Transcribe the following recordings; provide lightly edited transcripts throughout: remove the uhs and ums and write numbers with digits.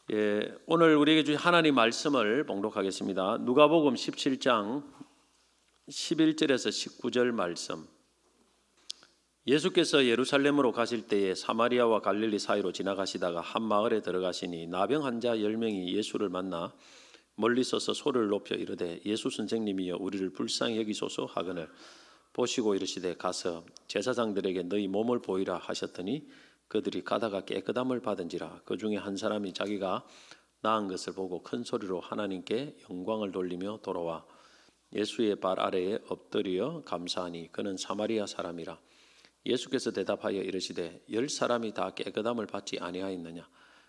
오늘 우리에게 주신 하나님 말씀을 봉독하겠습니다. 누가복음 17장 11절에서 19절 말씀. 예수께서 예루살렘으로 가실 때에 사마리아와 갈릴리 사이로 지나가시다가 한 마을에 들어가시니 나병 환자 10명이 예수를 만나 멀리 서서 소리를 높여 이르되 예수 선생님이여 우리를 불쌍히 여기소서 하거늘 보시고 이르시되 가서 제사장들에게 너희 몸을 보이라 하셨더니 그들이 가다가 깨끗함을 받은지라. 그 중에 한 사람이 자기가 나은 것을 보고 큰 소리로 하나님께 영광을 돌리며 돌아와 예수의 발 아래에 엎드려 감사하니 그는 사마리아 사람이라. 예수께서 대답하여 이르시되 10사람이 다 깨끗함을 받지 아니하였느냐?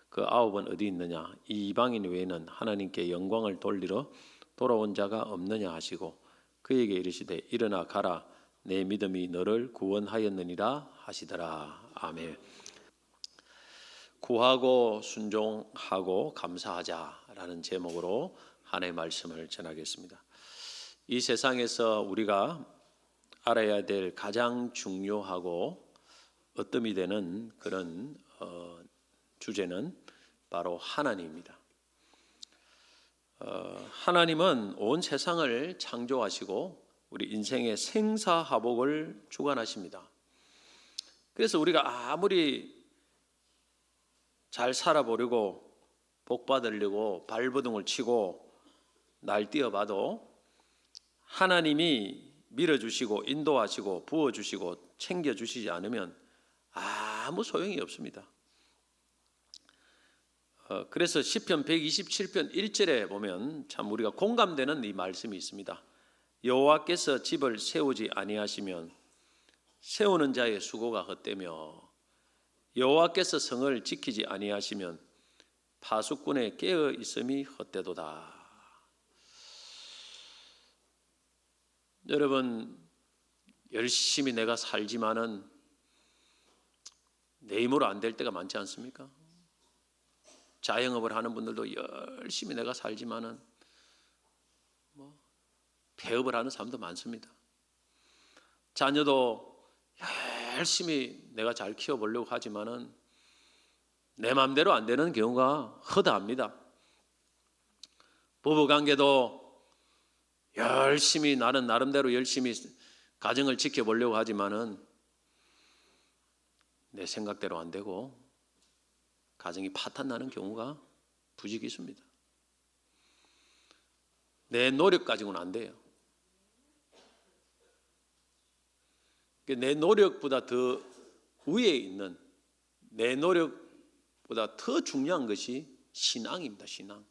그 9은 어디 있느냐? 이 이방인 외에는 하나님께 영광을 돌리러 돌아온 자가 없느냐 하시고 그에게 이르시되 일어나 가라 내 믿음이 너를 구원하였느니라 하시더라. 아멘. 구하고 순종하고 감사하자라는 제목으로 하나님의 말씀을 전하겠습니다. 이 세상에서 우리가 알아야 될 가장 중요하고 으뜸이 되는 그런 주제는 바로 하나님입니다. 하나님은 온 세상을 창조하시고 우리 인생의 생사화복을 주관하십니다. 그래서 우리가 아무리 잘 살아보려고 복 받으려고 발버둥을 치고 날뛰어봐도 하나님이 밀어주시고 인도하시고 부어주시고 챙겨주시지 않으면 아무 소용이 없습니다. 그래서 시편 127편 1절에 보면 참 우리가 공감되는 이 말씀이 있습니다. 여호와께서 집을 세우지 아니하시면 세우는 자의 수고가 헛되며 여호와께서 성을 지키지 아니하시면 파수꾼의 깨어 있음이 헛되도다. 여러분, 열심히 내가 살지만은 내 힘으로 안 될 때가 많지 않습니까? 자영업을 하는 분들도 열심히 내가 살지만은 폐업을 하는 사람도 많습니다. 자녀도 열심히 내가 잘 키워보려고 하지만은 내 마음대로 안 되는 경우가 허다합니다. 부부관계도 열심히 나는 나름대로 열심히 가정을 지켜보려고 하지만은 내 생각대로 안 되고 가정이 파탄나는 경우가 부지기수입니다. 내 노력 가지고는 안 돼요. 내 노력보다 더 위에 있는 내 노력보다 더 중요한 것이 신앙입니다. 신앙.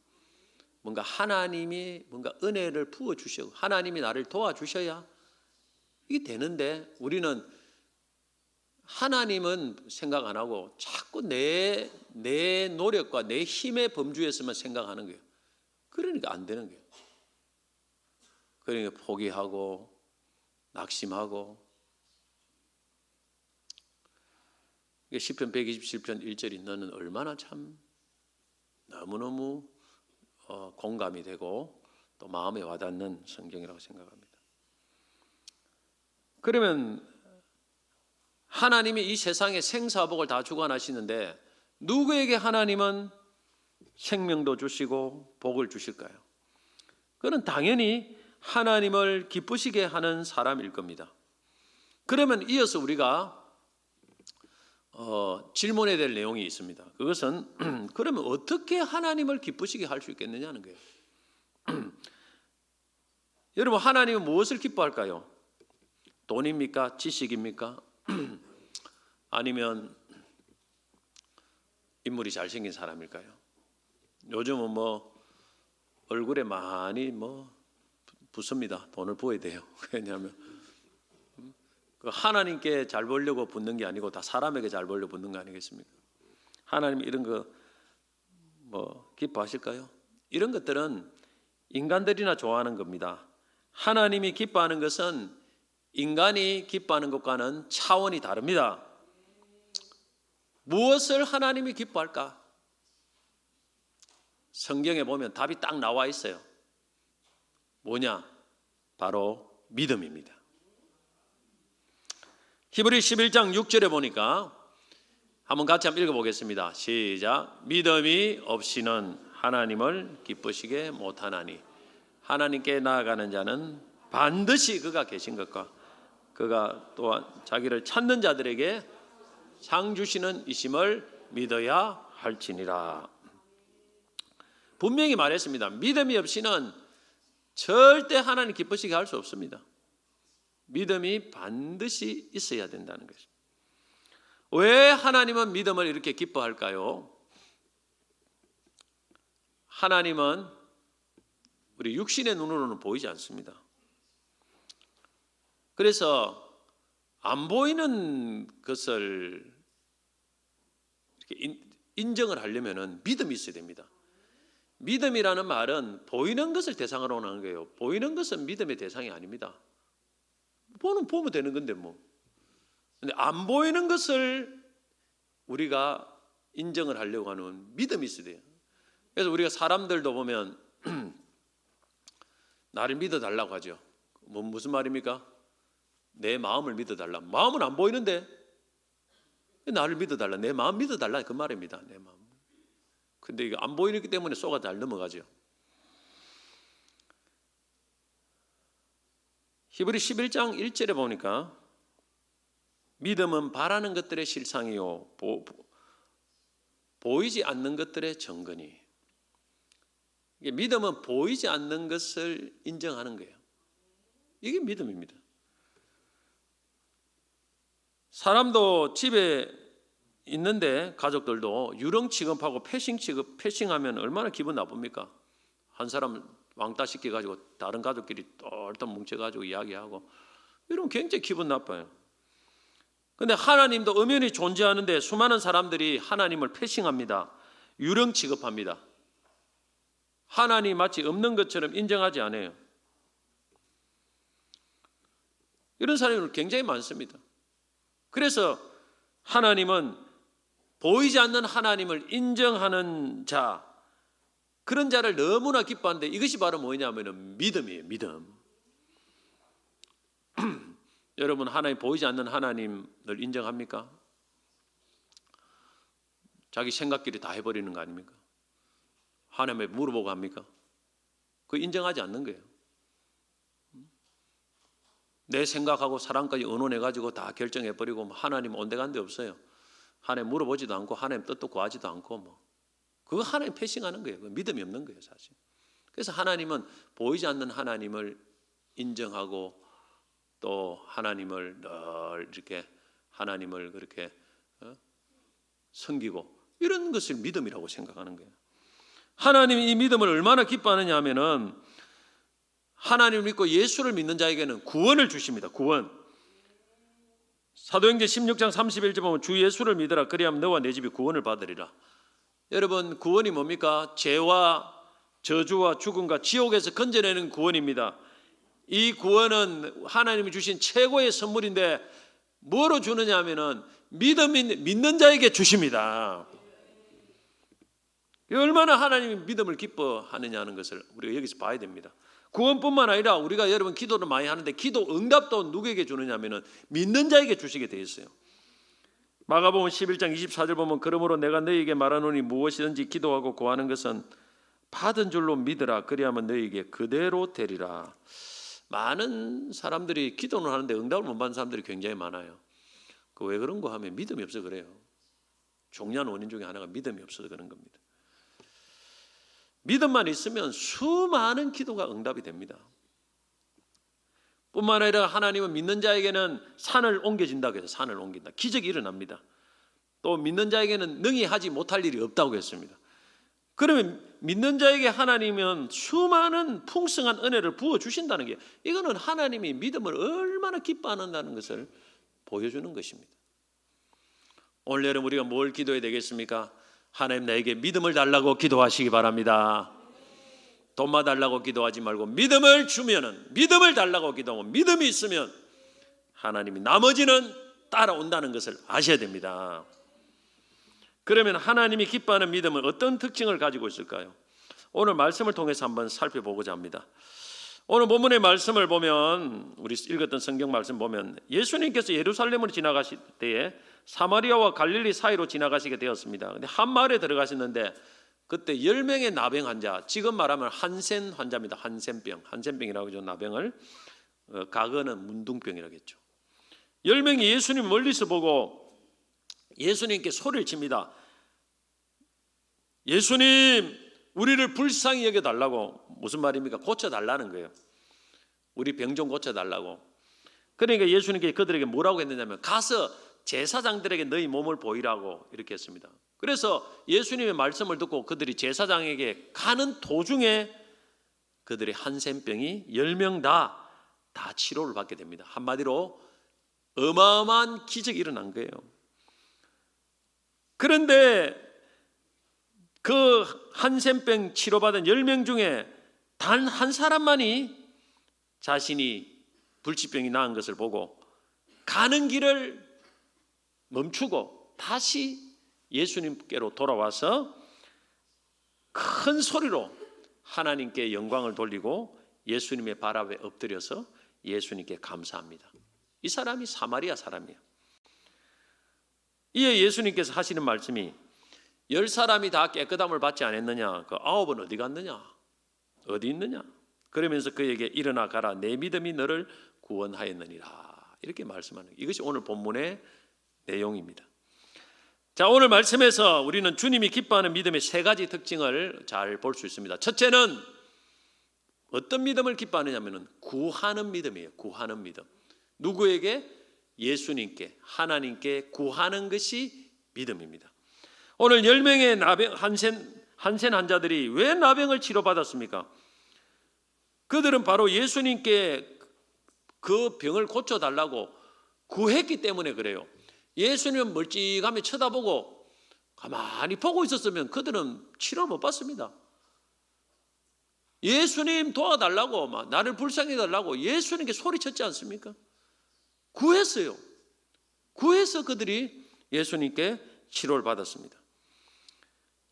뭔가 하나님이 뭔가 은혜를 부어주셔 하나님이 나를 도와주셔야 이게 되는데 우리는 하나님은 생각 안 하고 자꾸 내 노력과 내 힘의 범주에서만 생각하는 거예요. 그러니까 안 되는 거예요. 그러니까 포기하고 낙심하고. 시편 127편 1절이 너는 얼마나 참 너무너무 공감이 되고 또 마음에 와닿는 성경이라고 생각합니다. 그러면 하나님이 이 세상의 생사복을 다 주관하시는데 누구에게 하나님은 생명도 주시고 복을 주실까요? 그는 당연히 하나님을 기쁘시게 하는 사람일 겁니다. 그러면 이어서 우리가 질문해야 될 내용이 있습니다. 그것은 그러면 어떻게 하나님을 기쁘시게 할 수 있겠느냐는 거예요. 여러분, 하나님은 무엇을 기뻐할까요? 돈입니까? 지식입니까? 아니면 인물이 잘생긴 사람일까요? 요즘은 얼굴에 많이 붓습니다. 돈을 부어야 돼요. 왜냐하면 하나님께 잘 보려고 붓는 게 아니고 다 사람에게 잘 보려고 붓는 거 아니겠습니까? 하나님 이런 거 기뻐하실까요? 이런 것들은 인간들이나 좋아하는 겁니다. 하나님이 기뻐하는 것은 인간이 기뻐하는 것과는 차원이 다릅니다. 무엇을 하나님이 기뻐할까? 성경에 보면 답이 딱 나와 있어요. 뭐냐? 바로 믿음입니다. 히브리 11장 6절에 보니까 한번 같이 한번 읽어보겠습니다. 시작. 믿음이 없이는 하나님을 기쁘시게 못하나니 하나님께 나아가는 자는 반드시 그가 계신 것과 그가 또한 자기를 찾는 자들에게 상 주시는 이심을 믿어야 할지니라. 분명히 말했습니다. 믿음이 없이는 절대 하나님 기쁘시게 할 수 없습니다. 믿음이 반드시 있어야 된다는 것입니다. 왜 하나님은 믿음을 이렇게 기뻐할까요? 하나님은 우리 육신의 눈으로는 보이지 않습니다. 그래서 안 보이는 것을 이렇게 인정을 하려면 믿음이 있어야 됩니다. 믿음이라는 말은 보이는 것을 대상으로 하는 거예요. 보이는 것은 믿음의 대상이 아닙니다. 보면 되는 건데 뭐. 근데 안 보이는 것을 우리가 인정을 하려고 하는 믿음이 있어야 돼요. 그래서 우리가 사람들도 보면 나를 믿어달라고 하죠. 무슨 말입니까? 내 마음을 믿어달라. 마음은 안 보이는데 나를 믿어달라. 내 마음 믿어달라. 그 말입니다. 내 마음. 근데 이게 안 보이기 때문에 쏘가 잘 넘어가죠. 히브리 11장 1절에 보니까 믿음은 바라는 것들의 실상이요 보이지 않는 것들의 증거니. 믿음은 보이지 않는 것을 인정하는 거예요. 이게 믿음입니다. 사람도 집에 있는데 가족들도 유령 취급하고 패싱하면 얼마나 기분 나쁩니까? 한 사람 왕따 시켜가지고 다른 가족끼리 똘똘 뭉쳐가지고 이야기하고 이러면 굉장히 기분 나빠요. 근데 하나님도 엄연히 존재하는데 수많은 사람들이 하나님을 패싱합니다. 유령 취급합니다. 하나님 마치 없는 것처럼 인정하지 않아요. 이런 사람이 굉장히 많습니다. 그래서 하나님은 보이지 않는 하나님을 인정하는 자, 그런 자를 너무나 기뻐하는데 이것이 바로 뭐냐면 믿음이에요. 믿음. 여러분, 하나님 보이지 않는 하나님을 인정합니까? 자기 생각끼리 다 해버리는 거 아닙니까? 하나님에 물어보고 합니까? 그거 인정하지 않는 거예요. 내 생각하고 사랑까지 의논해가지고 다 결정해버리고 하나님 온데간데 없어요. 하나님 물어보지도 않고 하나님 뜻도 구하지도 않고 그거 하나님 패싱하는 거예요. 그거 믿음이 없는 거예요, 사실. 그래서 하나님은 보이지 않는 하나님을 인정하고 또 하나님을 늘 이렇게 하나님을 그렇게 섬기고 이런 것을 믿음이라고 생각하는 거예요. 하나님이 이 믿음을 얼마나 기뻐하느냐 하면은 하나님을 믿고 예수를 믿는 자에게는 구원을 주십니다. 구원. 사도행전 16장 31절 보면 주 예수를 믿으라 그리하면 너와 내 집이 구원을 받으리라. 여러분, 구원이 뭡니까? 죄와 저주와 죽음과 지옥에서 건져내는 구원입니다. 이 구원은 하나님이 주신 최고의 선물인데 뭐로 주느냐 하면은 믿는 자에게 주십니다. 얼마나 하나님이 믿음을 기뻐하느냐 하는 것을 우리가 여기서 봐야 됩니다. 구원뿐만 아니라 우리가 여러분 기도를 많이 하는데 기도 응답도 누구에게 주느냐 하면은 믿는 자에게 주시게 되어 있어요. 마가복음 11장 24절 보면 그러므로 내가 너희에게 말하노니 무엇이든지 기도하고 구하는 것은 받은 줄로 믿으라 그리하면 너희에게 그대로 되리라. 많은 사람들이 기도는 하는데 응답을 못 받는 사람들이 굉장히 많아요. 그 왜 그런 거 하면 믿음이 없어서 그래요. 중요한 원인 중에 하나가 믿음이 없어서 그런 겁니다. 믿음만 있으면 수많은 기도가 응답이 됩니다. 뿐만 아니라 하나님은 믿는 자에게는 산을 옮겨진다고 해서 산을 옮긴다. 기적이 일어납니다. 또 믿는 자에게는 능히 하지 못할 일이 없다고 했습니다. 그러면 믿는 자에게 하나님은 수많은 풍성한 은혜를 부어주신다는 게 이거는 하나님이 믿음을 얼마나 기뻐한다는 것을 보여주는 것입니다. 오늘 여러분 우리가 뭘 기도해야 되겠습니까? 하나님 나에게 믿음을 달라고 기도하시기 바랍니다. 돈만 달라고 기도하지 말고 믿음을 주면은 믿음을 달라고 기도하면 믿음이 있으면 하나님이 나머지는 따라온다는 것을 아셔야 됩니다. 그러면 하나님이 기뻐하는 믿음은 어떤 특징을 가지고 있을까요? 오늘 말씀을 통해서 한번 살펴보고자 합니다. 오늘 본문의 말씀을 보면 우리 읽었던 성경 말씀 보면 예수님께서 예루살렘으로 지나가실 때에 사마리아와 갈릴리 사이로 지나가시게 되었습니다. 근데 한 마을에 들어가셨는데 그때 10명의 나병 환자, 지금 말하면 한센 환자입니다. 한센병이라고 하죠. 나병을 과거는 문둥병이라겠죠. 10명이 예수님 멀리서 보고 예수님께 소리를 칩니다. 예수님, 우리를 불쌍히 여겨달라고. 무슨 말입니까? 고쳐달라는 거예요. 우리 병 좀 고쳐달라고. 그러니까 예수님께 그들에게 뭐라고 했느냐면 가서 제사장들에게 너희 몸을 보이라고 이렇게 했습니다. 그래서 예수님의 말씀을 듣고 그들이 제사장에게 가는 도중에 그들의 한센병이 10명 다 치료를 받게 됩니다. 한마디로 어마어마한 기적이 일어난 거예요. 그런데 그 한센병 치료받은 10명 중에 단 한 사람만이 자신이 불치병이 나은 것을 보고 가는 길을 멈추고 다시 예수님께로 돌아와서 큰 소리로 하나님께 영광을 돌리고 예수님의 발 앞에 엎드려서 예수님께 감사합니다. 이 사람이 사마리아 사람이에요. 이에 예수님께서 하시는 말씀이 10사람이 다 깨끗함을 받지 않았느냐? 그 9은 어디 갔느냐? 어디 있느냐? 그러면서 그에게 일어나 가라. 내 믿음이 너를 구원하였느니라. 이렇게 말씀하는 거예요. 이것이 오늘 본문의 내용입니다. 자, 오늘 말씀에서 우리는 주님이 기뻐하는 믿음의 3가지 특징을 잘 볼 수 있습니다. 첫째는 어떤 믿음을 기뻐하느냐면 구하는 믿음이에요. 구하는 믿음. 누구에게? 예수님께, 하나님께 구하는 것이 믿음입니다. 오늘 10명의 나병 한센 환자들이 왜 나병을 치료받았습니까? 그들은 바로 예수님께 그 병을 고쳐달라고 구했기 때문에 그래요. 예수님은 멀찍하게 쳐다보고 가만히 보고 있었으면 그들은 치료를 못 받습니다. 예수님 도와달라고, 막 나를 불쌍히 달라고 예수님께 소리쳤지 않습니까? 구했어요. 구해서 그들이 예수님께 치료를 받았습니다.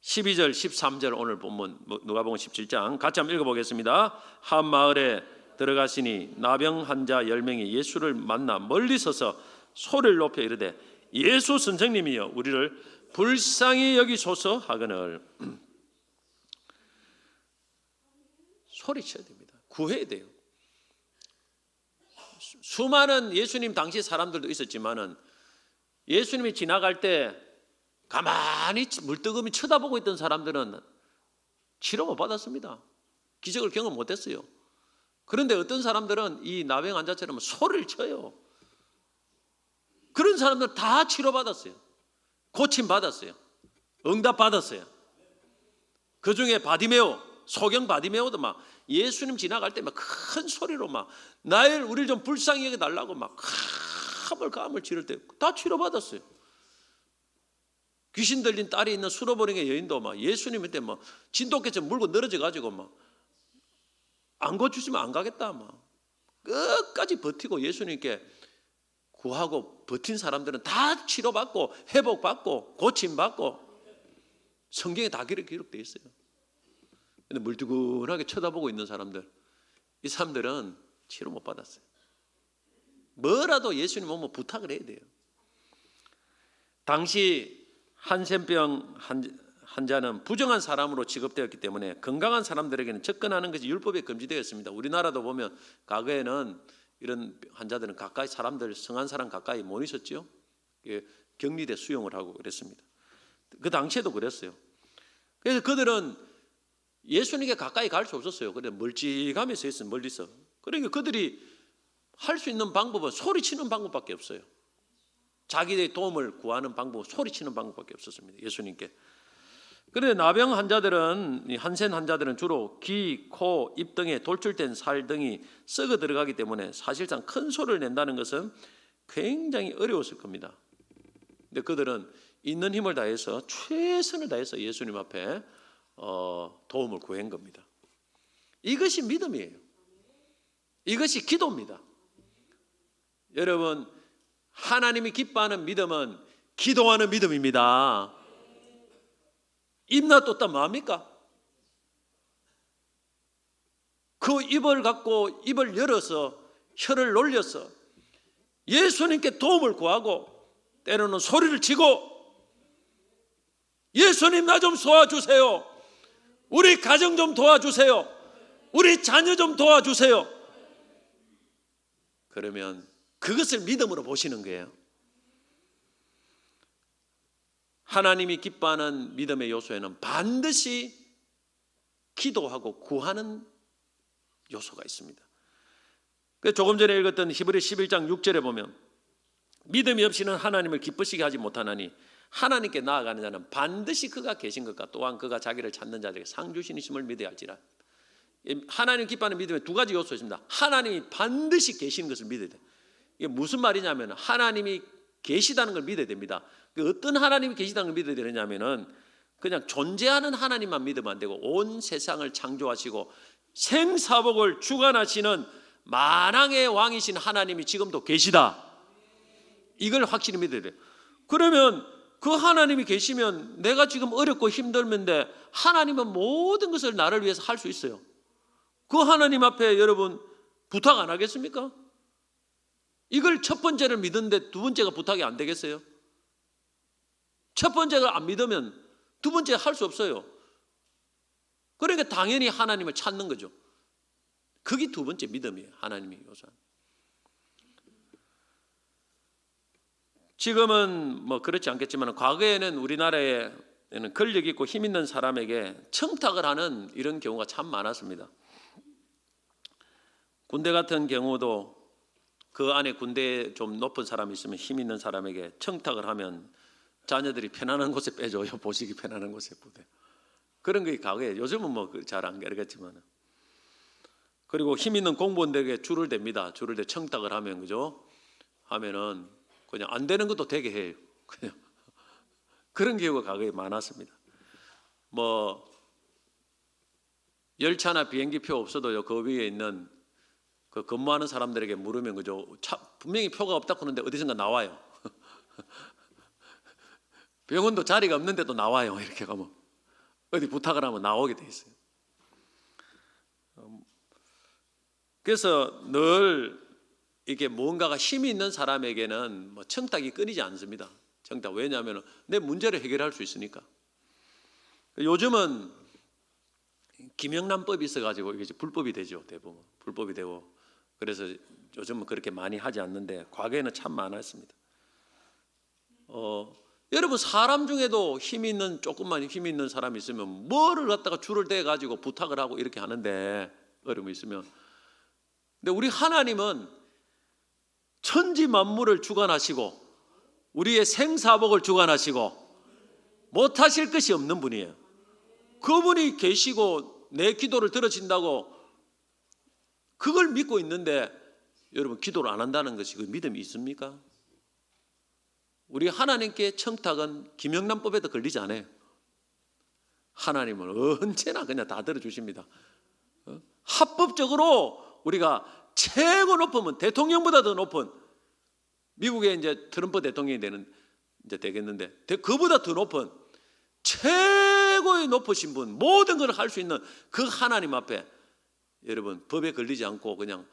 12절, 13절 오늘 본문 누가복음 17장 같이 한번 읽어보겠습니다. 한 마을에 들어가시니 나병 환자 10명이 예수를 만나 멀리 서서 소리를 높여 이르되 예수 선생님이여 우리를 불쌍히 여기소서 하거늘. 소리쳐야 됩니다. 구해야 돼요. 수많은 예수님 당시 사람들도 있었지만은 예수님이 지나갈 때 가만히 물뜨거미 쳐다보고 있던 사람들은 치료 못 받았습니다. 기적을 경험 못 했어요. 그런데 어떤 사람들은 이 나병 환자처럼 소리를 쳐요. 그런 사람들 다 치료받았어요. 고침받았어요. 응답받았어요. 그 중에 바디메오, 소경 바디메오도 막 예수님 지나갈 때 막 큰 소리로 막 우리를 좀 불쌍히 여겨달라고 막 가물 지를 때 다 치료받았어요. 귀신 들린 딸이 있는 수로보링의 여인도 막 예수님한테 막 진돗개처럼 물고 늘어져 가지고 막 안 고치시면 안 가겠다 막 끝까지 버티고 예수님께 구하고 버틴 사람들은 다 치료받고 회복받고 고침받고 성경에 다 기록되어 있어요. 근데 물두근하게 쳐다보고 있는 사람들, 이 사람들은 치료 못 받았어요. 뭐라도 예수님 오면 부탁을 해야 돼요. 당시 한센병 환자는 부정한 사람으로 취급되었기 때문에 건강한 사람들에게는 접근하는 것이 율법에 금지되었습니다. 우리나라도 보면 과거에는 이런 환자들은 가까이 사람들, 성한 사람 가까이 못 있었죠. 격리돼 수용을 하고 그랬습니다. 그 당시에도 그랬어요. 그래서 그들은 예수님께 가까이 갈 수 없었어요. 그런데 멀찍하면서 있어요. 멀리서. 그러니까 그들이 할 수 있는 방법은 소리치는 방법밖에 없어요. 자기의 도움을 구하는 방법은 소리치는 방법밖에 없었습니다. 예수님께. 그런데 나병 환자들은, 한센 환자들은 주로 귀, 코, 입 등에 돌출된 살 등이 썩어 들어가기 때문에 사실상 큰 소리를 낸다는 것은 굉장히 어려웠을 겁니다. 근데 그들은 있는 힘을 다해서 최선을 다해서 예수님 앞에 도움을 구한 겁니다. 이것이 믿음이에요. 이것이 기도입니다. 여러분, 하나님이 기뻐하는 믿음은 기도하는 믿음입니다. 입 놔뒀다 뭐합니까? 그 입을 갖고 입을 열어서 혀를 놀려서 예수님께 도움을 구하고 때로는 소리를 치고 예수님 나 좀 도와주세요. 우리 가정 좀 도와주세요. 우리 자녀 좀 도와주세요. 그러면 그것을 믿음으로 보시는 거예요. 하나님이 기뻐하는 믿음의 요소에는 반드시 기도하고 구하는 요소가 있습니다. 조금 전에 읽었던 히브리 11장 6절에 보면 믿음이 없이는 하나님을 기쁘시게 하지 못하나니 하나님께 나아가는 자는 반드시 그가 계신 것과 또한 그가 자기를 찾는 자들에게 상 주시심을 믿어야 할지라. 하나님 기뻐하는 믿음에 두 가지 요소가 있습니다. 하나님이 반드시 계시는 것을 믿어야 돼요. 이게 무슨 말이냐면 하나님이 계시다는 걸 믿어야 됩니다. 어떤 하나님이 계시다는 걸 믿어야 되느냐면은 그냥 존재하는 하나님만 믿으면 안 되고 온 세상을 창조하시고 생사복을 주관하시는 만왕의 왕이신 하나님이 지금도 계시다. 이걸 확실히 믿어야 돼요. 그러면 그 하나님이 계시면 내가 지금 어렵고 힘들는데 하나님은 모든 것을 나를 위해서 할 수 있어요. 그 하나님 앞에 여러분 부탁 안 하겠습니까? 이걸 첫 번째를 믿는데 두 번째가 부탁이 안 되겠어요? 첫 번째가 안 믿으면 두 번째 할 수 없어요. 그러니까 당연히 하나님을 찾는 거죠. 그게 두 번째 믿음이에요. 하나님의 요소. 지금은 뭐 그렇지 않겠지만 과거에는 우리나라에는 권력 있고 힘 있는 사람에게 청탁을 하는 이런 경우가 참 많았습니다. 군대 같은 경우도 그 안에 군대에 좀 높은 사람이 있으면 힘 있는 사람에게 청탁을 하면 자녀들이 편안한 곳에 빼줘요. 보시기 편안한 곳에 보대. 그런 게 과거에. 요즘은 뭐 잘 안 그러겠지만. 그리고 힘 있는 공무원들에게 줄을 댑니다. 줄을 대 청탁을 하면 그죠? 하면은 그냥 안 되는 것도 되게 해요. 그냥 그런 경우가 과거에 많았습니다. 뭐 열차나 비행기표 없어도요. 그 위에 있는 그 근무하는 사람들에게 물으면 그죠? 분명히 표가 없다고 하는데 어디선가 나와요. 병원도 자리가 없는데도 나와요. 이렇게 가면 어디 부탁을 하면 나오게 돼 있어요. 그래서 늘 이게 뭔가가 힘이 있는 사람에게는 뭐 청탁이 끊이지 않습니다. 청탁. 왜냐하면 내 문제를 해결할 수 있으니까. 요즘은 김영란법이 있어가지고 이게 불법이 되죠. 대부분 불법이 되고. 그래서 요즘은 그렇게 많이 하지 않는데 과거에는 참 많았습니다. 여러분 사람 중에도 힘이 있는 조금만 힘이 있는 사람이 있으면 뭐를 갖다가 줄을 대 가지고 부탁을 하고 이렇게 하는데 어려움이 있으면. 근데 우리 하나님은 천지 만물을 주관하시고 우리의 생사복을 주관하시고 못하실 것이 없는 분이에요. 그분이 계시고 내 기도를 들어준다고 그걸 믿고 있는데 여러분 기도를 안 한다는 것이 그 믿음이 있습니까? 우리 하나님께 청탁은 김영란법에도 걸리지 않아요. 하나님은 언제나 그냥 다 들어주십니다. 합법적으로 우리가 최고 높으면 대통령보다 더 높은 미국의 이제 트럼프 대통령이 되겠는데 그보다 더 높은 최고의 높으신 분 모든 걸 할 수 있는 그 하나님 앞에 여러분 법에 걸리지 않고 그냥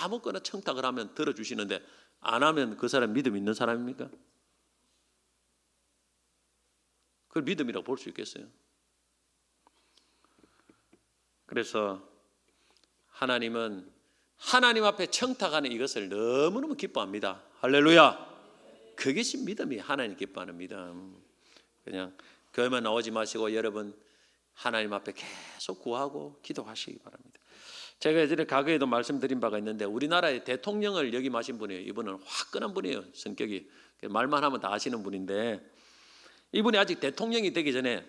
아무거나 청탁을 하면 들어주시는데 안 하면 그 사람 믿음 있는 사람입니까? 그걸 믿음이라고 볼 수 있겠어요? 그래서 하나님은 하나님 앞에 청탁하는 이것을 너무너무 기뻐합니다. 할렐루야. 그것이 믿음이 하나님 기뻐하는 믿음. 그냥 교회만 나오지 마시고 여러분 하나님 앞에 계속 구하고 기도하시기 바랍니다. 제가 예전에 과거에도 말씀드린 바가 있는데 우리나라의 대통령을 역임하신 분이에요. 이분은 화끈한 분이에요. 성격이 말만 하면 다 아시는 분인데 이분이 아직 대통령이 되기 전에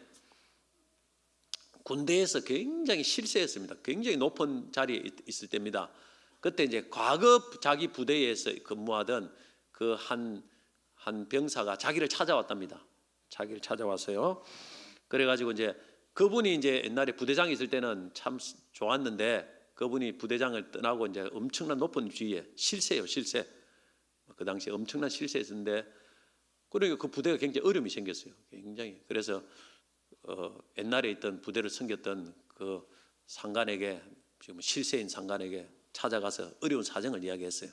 군대에서 굉장히 실세했습니다. 굉장히 높은 자리에 있을 때입니다. 그때 이제 과거 자기 부대에서 근무하던 그 한 병사가 자기를 찾아왔답니다. 자기를 찾아왔어요. 그래가지고 이제 그분이 이제 옛날에 부대장이 있을 때는 참 좋았는데 그분이 부대장을 떠나고 이제 엄청난 높은 주위에 실세예요, 실세. 그 당시에 엄청난 실세였는데 그러니까 그 부대가 굉장히 어려움이 생겼어요. 굉장히. 그래서 옛날에 있던 부대를 섬겼던 그 상관에게 지금 실세인 상관에게 찾아가서 어려운 사정을 이야기했어요.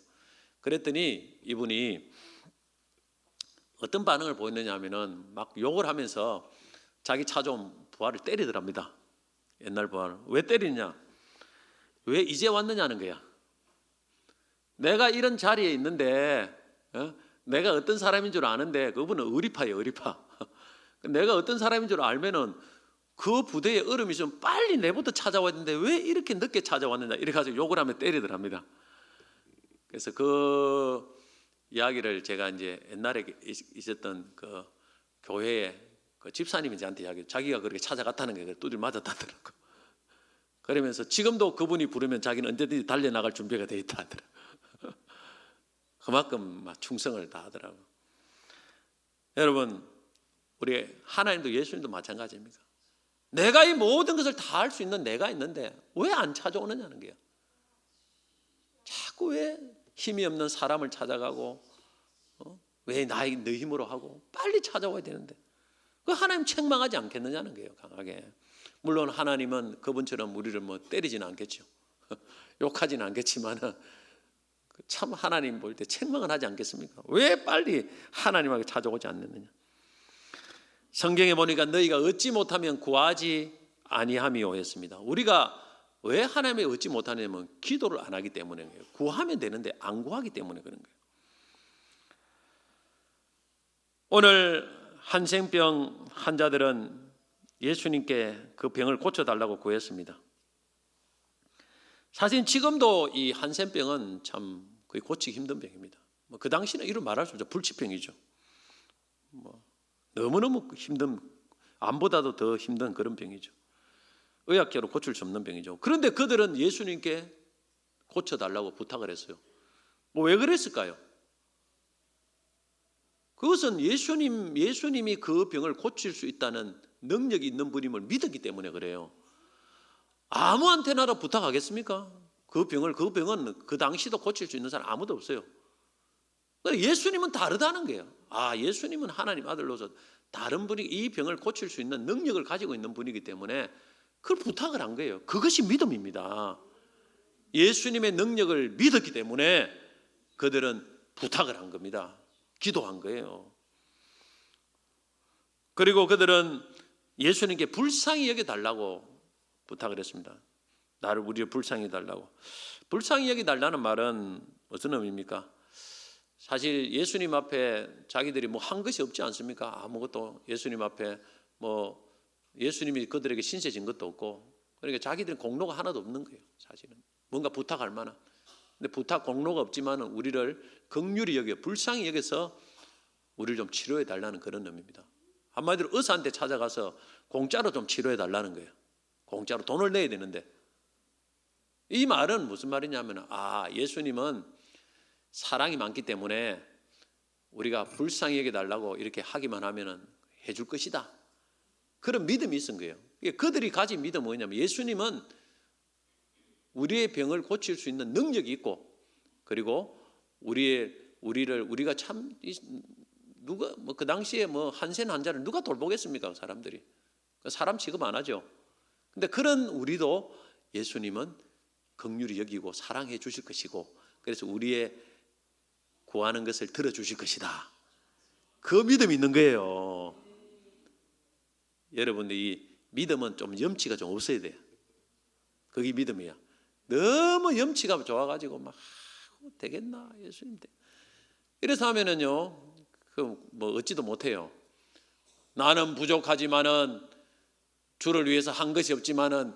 그랬더니 이분이 어떤 반응을 보였느냐 하면은 막 욕을 하면서 자기 찾아온 부하를 때리더랍니다. 옛날 부하를. 왜 때리냐? 왜 이제 왔느냐는 거야. 내가 이런 자리에 있는데 내가 어떤 사람인 줄 아는데 그분은 의리파예요. 의리파. 내가 어떤 사람인 줄 알면은 그 부대에 얼음이 좀 빨리 내부터 찾아와야 되는데 왜 이렇게 늦게 찾아왔느냐 이렇게 가지고 욕을 하면 때리더랍니다. 그래서 그 이야기를 제가 이제 옛날에 있었던 그 교회에 그 집사님이 저한테 이야기, 자기가 그렇게 찾아갔다는 게 두들 맞았다더라고. 그러면서 지금도 그분이 부르면 자기는 언제든지 달려나갈 준비가 돼 있다 하더라고. 그만큼 막 충성을 다하더라고. 여러분, 우리 하나님도 예수님도 마찬가지입니다. 내가 이 모든 것을 다 할 수 있는 내가 있는데 왜 안 찾아오느냐는 거야. 자꾸 왜 힘이 없는 사람을 찾아가고 왜 나의 너 힘으로 하고 빨리 찾아와야 되는데 그 하나님 책망하지 않겠느냐는 거예요. 강하게. 물론 하나님은 그분처럼 우리를 뭐 때리지는 않겠죠. 욕하지는 않겠지만은 참 하나님 볼 때 책망은 하지 않겠습니까? 왜 빨리 하나님에게 찾아오지 않느냐. 성경에 보니까 너희가 얻지 못하면 구하지 아니함이요 했습니다. 우리가 왜 하나님의 얻지 못하냐면 기도를 안 하기 때문에 구하면 되는데 안 구하기 때문에 그런 거예요. 오늘 한센병 환자들은 예수님께 그 병을 고쳐달라고 구했습니다. 사실 지금도 이 한센병은 참 거의 고치기 힘든 병입니다. 그 당시는 이런 말할 수 없죠. 불치병이죠. 너무너무 힘든, 암보다도 더 힘든 그런 병이죠. 의학적으로 고칠 수 없는 병이죠. 그런데 그들은 예수님께 고쳐달라고 부탁을 했어요. 왜 그랬을까요? 그것은 예수님이 그 병을 고칠 수 있다는 능력이 있는 분임을 믿었기 때문에 그래요. 아무한테나도 부탁하겠습니까? 그 병은 그 당시도 고칠 수 있는 사람 아무도 없어요. 예수님은 다르다는 거예요. 예수님은 하나님 아들로서 다른 분이 이 병을 고칠 수 있는 능력을 가지고 있는 분이기 때문에 그걸 부탁을 한 거예요. 그것이 믿음입니다. 예수님의 능력을 믿었기 때문에 그들은 부탁을 한 겁니다. 기도한 거예요. 그리고 그들은 예수님께 불쌍히 여겨달라고 부탁을 했습니다. 우리를 불쌍히 여겨달라고. 불쌍히 여겨달라는 말은 무슨 의미입니까? 사실 예수님 앞에 자기들이 한 것이 없지 않습니까? 아무것도 예수님 앞에 예수님이 그들에게 신세진 것도 없고 그러니까 자기들은 공로가 하나도 없는 거예요. 사실은 뭔가 부탁할 만한. 근데 부탁 공로가 없지만 우리를 긍휼히 여겨 불쌍히 여겨서 우리를 좀 치료해 달라는 그런 의미입니다. 한마디로 의사한테 찾아가서 공짜로 좀 치료해 달라는 거예요. 공짜로 돈을 내야 되는데 이 말은 무슨 말이냐면 예수님은 사랑이 많기 때문에 우리가 불쌍히 여겨달라고 이렇게 하기만 하면 해줄 것이다. 그런 믿음이 있은 거예요. 그들이 가진 믿음은 뭐냐면 예수님은 우리의 병을 고칠 수 있는 능력이 있고 그리고 우리가 참 누가 그 당시에 한센 환자를 누가 돌보겠습니까? 사람들이 사람 취급 안 하죠. 근데 그런 우리도 예수님은 긍휼히 여기고 사랑해 주실 것이고 그래서 우리의 구하는 것을 들어주실 것이다. 그 믿음이 있는 거예요. 여러분들 이 믿음은 좀 염치가 좀 없어야 돼요. 그게 믿음이야. 너무 염치가 좋아가지고 되겠나 예수님 이래서 하면은요 어찌도 못해요. 나는 부족하지만은 주를 위해서 한 것이 없지만은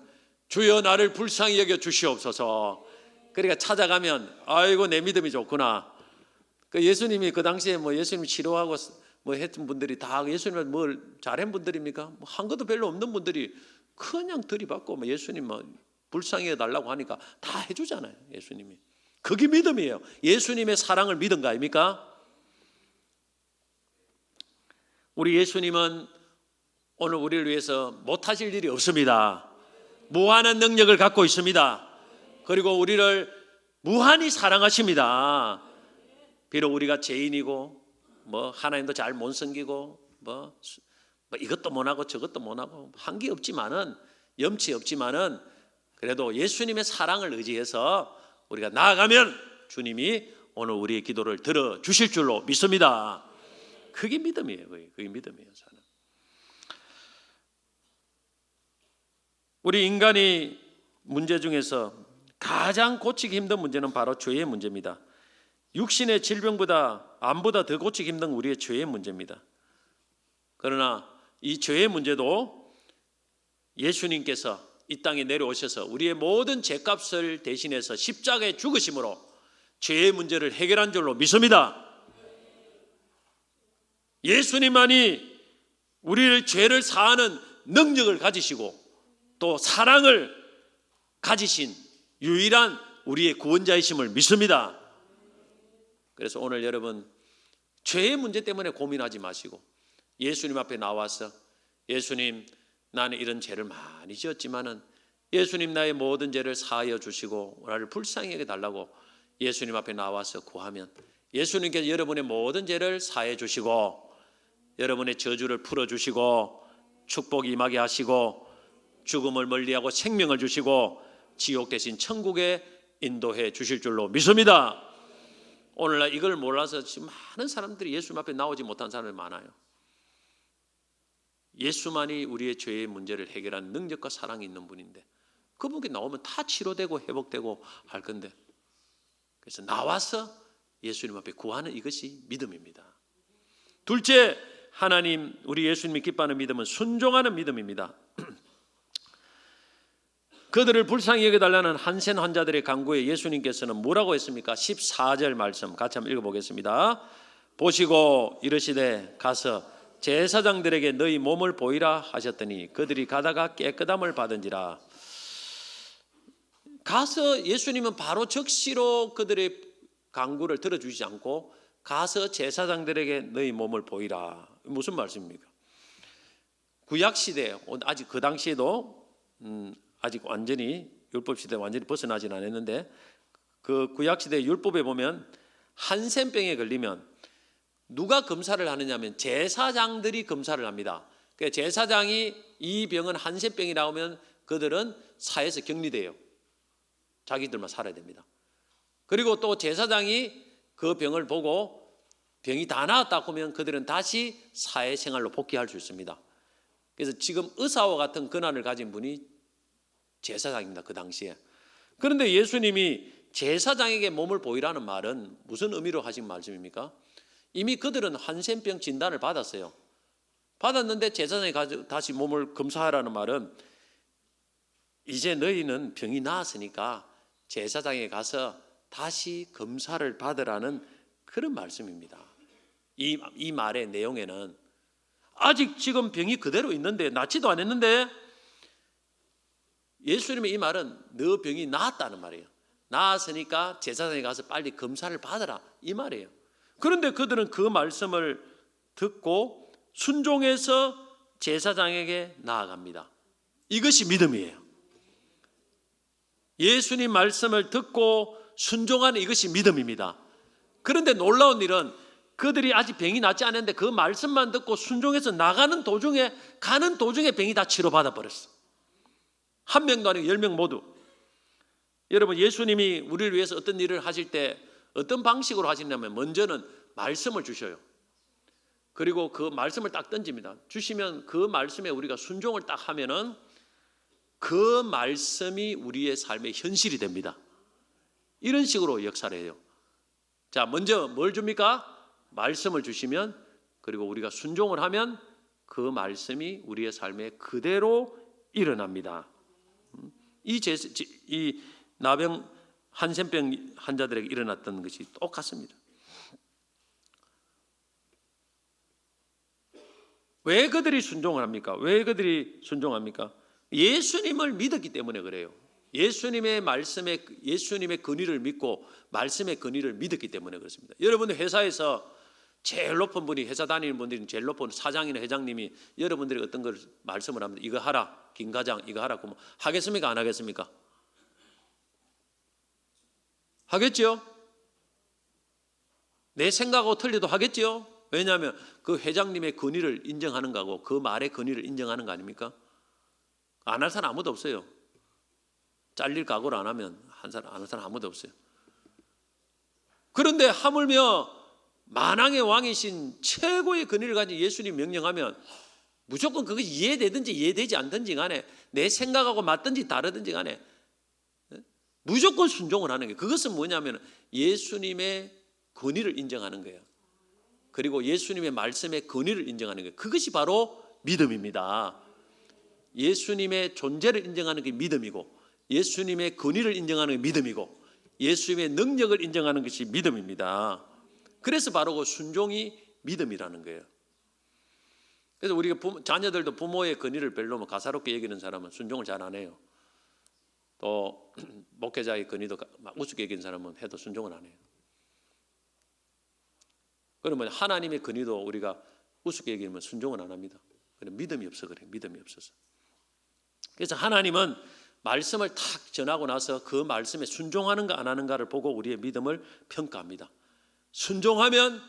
주여 나를 불쌍히 여겨 주시옵소서. 그러니까 찾아가면 아이고 내 믿음이 좋구나. 예수님이 그 당시에 예수님 치료하고 했던 분들이 다 예수님을 뭘 잘한 분들입니까? 한 것도 별로 없는 분들이 그냥 들이받고 예수님 불쌍히 해달라고 하니까 다 해주잖아요. 예수님이. 그게 믿음이에요. 예수님의 사랑을 믿은 거 아닙니까? 우리 예수님은 오늘 우리를 위해서 못하실 일이 없습니다. 무한한 능력을 갖고 있습니다. 그리고 우리를 무한히 사랑하십니다. 비록 우리가 죄인이고 하나님도 잘 못 섬기고 이것도 못하고 저것도 못하고 한 게 없지만은 염치 없지만은 그래도 예수님의 사랑을 의지해서 우리가 나아가면 주님이 오늘 우리의 기도를 들어주실 줄로 믿습니다. 그게 믿음이에요. 그게 믿음이에요. 저는. 우리 인간이 문제 중에서 가장 고치기 힘든 문제는 바로 죄의 문제입니다. 육신의 질병보다 암보다 더 고치기 힘든 우리의 죄의 문제입니다. 그러나 이 죄의 문제도 예수님께서 이 땅에 내려오셔서 우리의 모든 죄값을 대신해서 십자가에 죽으심으로 죄의 문제를 해결한 줄로 믿습니다. 예수님만이 우리를 죄를 사하는 능력을 가지시고 또 사랑을 가지신 유일한 우리의 구원자이심을 믿습니다. 그래서 오늘 여러분 죄의 문제 때문에 고민하지 마시고 예수님 앞에 나와서 예수님, 나는 이런 죄를 많이 지었지만은 예수님 나의 모든 죄를 사하여 주시고 나를 불쌍히 여겨 달라고 예수님 앞에 나와서 구하면 예수님께서 여러분의 모든 죄를 사해 주시고 여러분의 저주를 풀어 주시고 축복이 임하게 하시고 죽음을 멀리하고 생명을 주시고 지옥 대신 천국에 인도해 주실 줄로 믿습니다. 오늘날 이걸 몰라서 지금 많은 사람들이 예수님 앞에 나오지 못한 사람이 많아요. 예수만이 우리의 죄의 문제를 해결하는 능력과 사랑이 있는 분인데 그분께 나오면 다 치료되고 회복되고 할 건데, 그래서 나와서 예수님 앞에 구하는 이것이 믿음입니다. 둘째, 하나님 우리 예수님이 기뻐하는 믿음은 순종하는 믿음입니다. 그들을 불쌍히 여겨달라는 한센 환자들의 간구에 예수님께서는 뭐라고 했습니까? 14절 말씀 같이 한번 읽어보겠습니다. 보시고 이르시되 가서 제사장들에게 너희 몸을 보이라 하셨더니 그들이 가다가 깨끗함을 받은지라. 가서 예수님은 바로 즉시로 그들의 간구를 들어주시지 않고 가서 제사장들에게 너희 몸을 보이라. 무슨 말씀입니까? 구약시대, 아직 그 당시에도 아직 완전히 율법시대 완전히 벗어나진 않았는데 그 구약시대 율법에 보면 한센병에 걸리면 누가 검사를 하느냐면 제사장들이 검사를 합니다. 그러니까 제사장이 이 병은 한센병이라고 하면 그들은 사회에서 격리돼요. 자기들만 살아야 됩니다. 그리고 또 제사장이 그 병을 보고 병이 다 나았다고 하면 그들은 다시 사회생활로 복귀할 수 있습니다. 그래서 지금 의사와 같은 권한을 가진 분이 제사장입니다. 그 당시에. 그런데 예수님이 제사장에게 몸을 보이라는 말은 무슨 의미로 하신 말씀입니까? 이미 그들은 한센병 진단을 받았어요. 받았는데 제사장이 다시 몸을 검사하라는 말은 이제 너희는 병이 나았으니까 제사장에 가서 다시 검사를 받으라는 그런 말씀입니다. 이 말의 내용에는 아직 지금 병이 그대로 있는데 낫지도 않았는데 예수님의 이 말은 너 병이 나았다는 말이에요. 나았으니까 제사장에 가서 빨리 검사를 받아라 이 말이에요. 그런데 그들은 그 말씀을 듣고 순종해서 제사장에게 나아갑니다. 이것이 믿음이에요. 예수님 말씀을 듣고 순종하는 이것이 믿음입니다. 그런데 놀라운 일은 그들이 아직 병이 낫지 않았는데 그 말씀만 듣고 순종해서 나가는 도중에 가는 도중에 병이 다 치료받아 버렸어. 한 명도 아니고 10명 모두. 여러분 예수님이 우리를 위해서 어떤 일을 하실 때 어떤 방식으로 하시냐면 먼저는 말씀을 주셔요. 그리고 그 말씀을 딱 던집니다. 주시면 그 말씀에 우리가 순종을 딱 하면은 그 말씀이 우리의 삶의 현실이 됩니다. 이런 식으로 역사를 해요. 자, 먼저 뭘 줍니까? 말씀을 주시면 그리고 우리가 순종을 하면 그 말씀이 우리의 삶에 그대로 일어납니다. 이 나병 한센병 환자들에게 일어났던 것이 똑같습니다. 왜 그들이 순종을 합니까? 왜 그들이 순종합니까? 예수님을 믿었기 때문에 그래요. 예수님의 말씀에 예수님의 권위를 믿고 말씀의 권위를 믿었기 때문에 그렇습니다. 여러분들 회사에서 제일 높은 분이 회사 다니는 분들이 제일 높은 사장이나 회장님이 여러분들이 어떤 걸 말씀을 합니다. 이거 하라, 김 과장 이거 하라 그러면 하겠습니까? 안 하겠습니까? 하겠죠? 내 생각하고 틀려도 하겠죠? 왜냐하면 그 회장님의 권위를 인정하는 거고 그 말의 권위를 인정하는 거 아닙니까? 안 할 사람 아무도 없어요. 잘릴 각오를 안 하면 안 할 사람 아무도 없어요. 그런데 하물며 만왕의 왕이신 최고의 권위를 가진 예수님 명령하면 무조건 그것이 이해되든지 이해되지 않든지 간에 내 생각하고 맞든지 다르든지 간에 무조건 순종을 하는 거예요. 그것은 뭐냐면 예수님의 권위를 인정하는 거예요. 그리고 예수님의 말씀의 권위를 인정하는 거예요. 그것이 바로 믿음입니다. 예수님의 존재를 인정하는 게 믿음이고, 예수님의 권위를 인정하는 게 믿음이고, 예수님의 능력을 인정하는 것이 믿음입니다. 그래서 바로 그 순종이 믿음이라는 거예요. 그래서 우리가 자녀들도 부모의 권위를 별로 가사롭게 여기는 사람은 순종을 잘 안 해요. 또 목회자의 권위도 막 우습게 여기는 사람은 해도 순종을 안 해요. 그러면 하나님의 권위도 우리가 우습게 여기면 순종을 안 합니다. 믿음이 없어 그래요. 믿음이 없어서. 그래서 하나님은 말씀을 탁 전하고 나서 그 말씀에 순종하는가 안 하는가를 보고 우리의 믿음을 평가합니다. 순종하면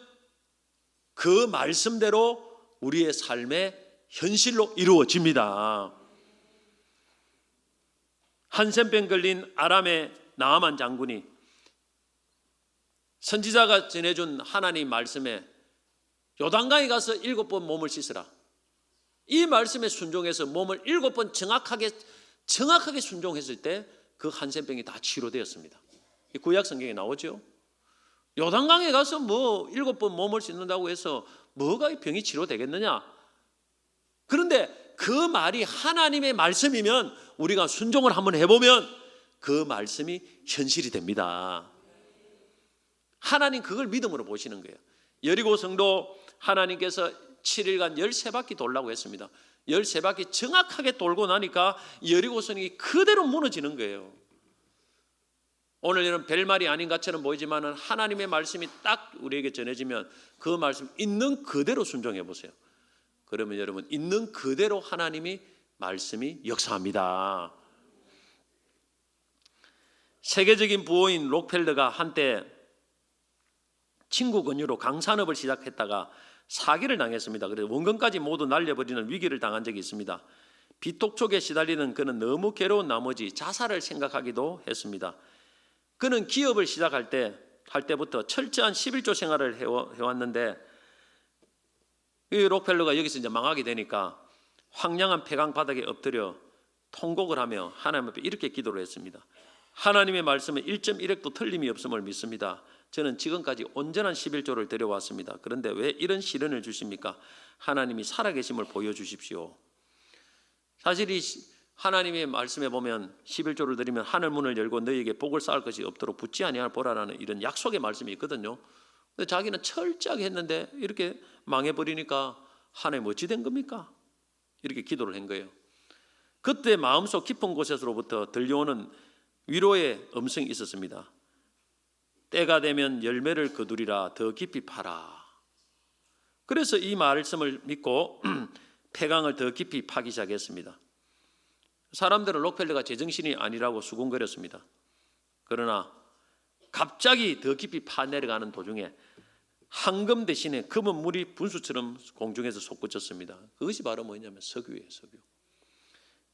그 말씀대로 우리의 삶의 현실로 이루어집니다. 한센병 걸린 아람의 나아만 장군이 선지자가 전해준 하나님 말씀에 요단강에 가서 7번 몸을 씻으라, 이 말씀에 순종해서 몸을 7번 정확하게 순종했을 때 그 한센병이 다 치료되었습니다. 구약 성경에 나오죠. 요단강에 가서 7번 몸을 씻는다고 해서 뭐가 이 병이 치료되겠느냐? 그런데 그 말이 하나님의 말씀이면 우리가 순종을 한번 해보면 그 말씀이 현실이 됩니다. 하나님 그걸 믿음으로 보시는 거예요. 여리고 성도 하나님께서 7일간 13바퀴 돌라고 했습니다. 13바퀴 정확하게 돌고 나니까 여리고 성이 그대로 무너지는 거예요. 오늘 이런 별말이 아닌 것처럼 보이지만 하나님의 말씀이 딱 우리에게 전해지면 그 말씀 있는 그대로 순종해 보세요. 그러면 여러분 있는 그대로 하나님이 말씀이 역사합니다. 세계적인 부호인 록펠러가 한때 친구 권유로 강산업을 시작했다가 사기를 당했습니다. 그래서 원금까지 모두 날려버리는 위기를 당한 적이 있습니다. 비톡촉에 시달리는 그는 너무 괴로운 나머지 자살을 생각하기도 했습니다. 그는 기업을 시작할 때부터 철저한 11조 생활을 해왔는데 이 록펠러가 여기서 이제 망하게 되니까 황량한 폐강 바닥에 엎드려 통곡을 하며 하나님 앞에 이렇게 기도를 했습니다. 하나님의 말씀은 1.1획도 틀림이 없음을 믿습니다. 저는 지금까지 온전한 11조를 드려왔습니다. 그런데 왜 이런 시련을 주십니까? 하나님이 살아계심을 보여주십시오. 사실 이 하나님의 말씀에 보면 11조를 드리면 하늘 문을 열고 너희에게 복을 쌓을 것이 없도록 붙지 아니할 보라라는 이런 약속의 말씀이 있거든요. 근데 자기는 철저하게 했는데 이렇게 망해버리니까 하나님 어찌 된 겁니까? 이렇게 기도를 한 거예요. 그때 마음속 깊은 곳에서로부터 들려오는 위로의 음성이 있었습니다. 때가 되면 열매를 거두리라, 더 깊이 파라. 그래서 이 말씀을 믿고 폐강을 더 깊이 파기 시작했습니다. 사람들은 록펠러가 제정신이 아니라고 수군거렸습니다. 그러나 갑자기 더 깊이 파내려가는 도중에 황금 대신에 검은 물이 분수처럼 공중에서 솟구쳤습니다. 그것이 바로 뭐냐면 석유예요, 석유.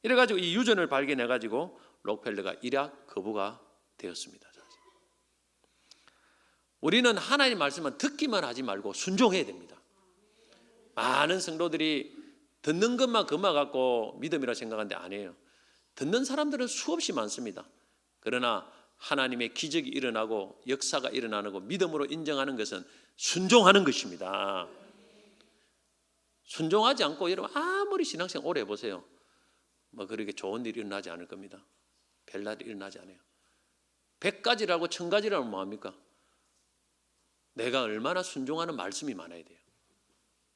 이래가지고 이 유전을 발견해가지고 록펠러가 일약 거부가 되었습니다. 우리는 하나님 말씀은 듣기만 하지 말고 순종해야 됩니다. 많은 성도들이 듣는 것만 그만 갖고 믿음이라 생각하는데 아니에요. 듣는 사람들은 수없이 많습니다. 그러나 하나님의 기적이 일어나고 역사가 일어나고 믿음으로 인정하는 것은 순종하는 것입니다. 순종하지 않고 여러분 아무리 신앙생활 오래 해보세요. 그렇게 좋은 일이 일어나지 않을 겁니다. 별날이 일어나지 않아요. 100가지라고 1000가지라면 뭐합니까? 내가 얼마나 순종하는 말씀이 많아야 돼요.